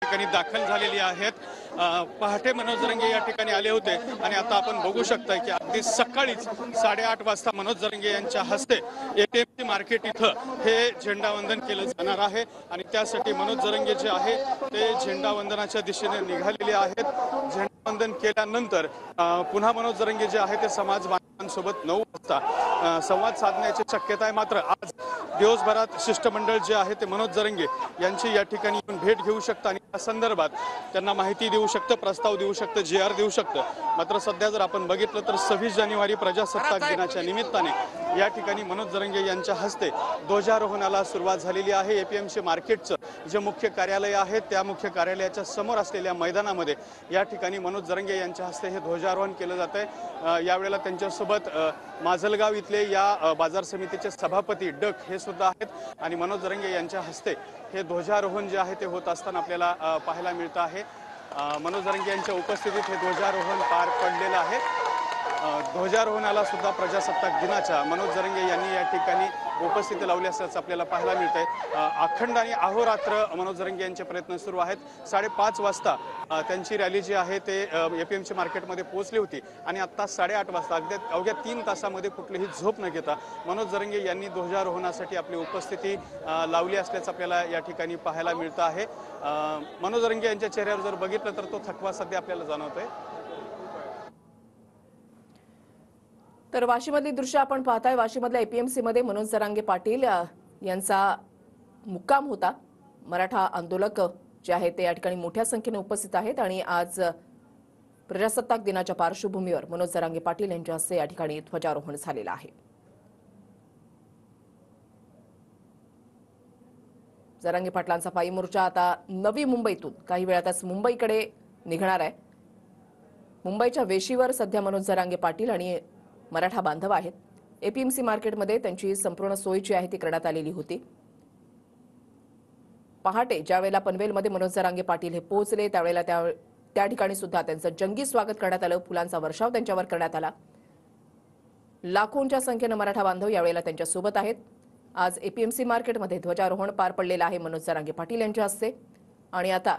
ठिकाणी दाखल झालेली आहेत। पहाटे मनोज जरंगे या ठिकाणी आले होते आणि आता आपण बघू शकता की अगदी सकाळीच 8:30 वाजता मनोज जरंगे यांच्या हस्ते एपीएमसी मार्केट इथं हे झेंडावंदन केलं जाणार आहे आणि त्यासाठी मनोज जरंगे जे आहे ते झेंडावंदनाच्या दिशेने निघालेले आहेत। झेंडावंदन केल्यानंतर पुन्हा मनोज जरंगे जे आहे ते समाज बांधवांसोबत 9 वाजता संवाद साधण्याची शक्यता आहे। मात्र आज दिवसभरात शिष्टमंडळ जे आहे ते मनोज जरंगे यांची या ठिकाणी येऊन भेट घेऊ शकतं आणि या संदर्भात त्यांना माहिती देऊ शकतं, प्रस्ताव देऊ शकतं, JR देऊ शकतं। मात्र सध्या जर आपण बघितलं तर 26 जानेवारी प्रजासत्ताक दिनाच्या निमित्ताने या ठिकाणी मनोज जरंगे यांच्या हस्ते ध्वजारोहणाला सुरुवात झालेली आहे। एपीएमसी मार्केटचं जे मुख्य कार्यालय आहे त्या मुख्य कार्यालयाच्या समोर असलेल्या मैदानामध्ये या ठिकाणी मनोज जरंगे यांच्या हस्ते हे ध्वजारोहण केलं जात आहे। यावेळेला त्यांच्यासोबत माजलगाव इथले या बाजार समितीचे सभापती डक हे सुद्धा आहेत आणि मनोज जरंगे यांच्या हस्ते हे ध्वजारोहण जे आहे ते होत असताना आपल्याला पाहायला मिळतं आहे। मनोज जरंगे यांच्या उपस्थितीत हे ध्वजारोहण पार पडलेलं आहे। ध्वजारोहणाला सुद्धा प्रजासत्ताक दिनाच्या मनोज जरंगे यांनी या ठिकाणी उपस्थिती लावली असल्याचं आपल्याला पाहायला मिळतंय। अखंड आणि अहोरात्र मनोज जरंगे यांचे प्रयत्न सुरू आहेत। 5:30 वाजता त्यांची रॅली जी आहे ते एपीएमसी मार्केटमध्ये पोहोचली होती आणि आता 8:30 वाजता अवघ्या 3 तासामध्ये कुठलीही झोप न घेता मनोज जरंगे यांनी ध्वजारोहणासाठी आपली उपस्थिती लावली असल्याचं आपल्याला या ठिकाणी पाहायला मिळतं आहे। मनोज जरंगे यांच्या चेहऱ्यावर जर बघितलं तर तो थकवा सध्या आपल्याला जाणवतोय। तर वाशीमधली दृश्य आपण पाहताय। वाशीमधल्या एपीएमसी मध्ये मनोज जरांगे पाटील यांचा मुक्काम होता। मराठा आंदोलक जे आहे ते या ठिकाणी मोठ्या संख्येने उपस्थित आहेत आणि आज प्रजासत्ताक दिनाच्या पार्श्वभूमीवर मनोज जरांगे पाटील यांच्या हस्ते या ठिकाणी ध्वजारोहण झालेलं आहे। जरांगे पाटलांचा पायी मोर्चा आता नवी मुंबईतून काही वेळातच मुंबईकडे निघणार आहे। मुंबईच्या वेशीवर सध्या मनोज जरांगे पाटील आणि मराठा बांधव आहेत। एपीएमसी मार्केटमध्ये त्यांची संपूर्ण सोय जी आहे ती करण्यात आलेली होती। पहाटे ज्यावेळेला पनवेलमध्ये मनोज जरांगे पाटील हे पोहोचले त्यावेळेला त्या ठिकाणी सुद्धा त्यांचं जंगी स्वागत करण्यात आलं। फुलांचा वर्षाव त्यांच्यावर करण्यात आला। लाखोंच्या संख्येने मराठा बांधव यावेळेला त्यांच्या सोबत आहेत। आज एपीएमसी मार्केटमध्ये ध्वजारोहण पार पडलेलं आहे मनोज जरांगे पाटील यांच्या हस्ते आणि आता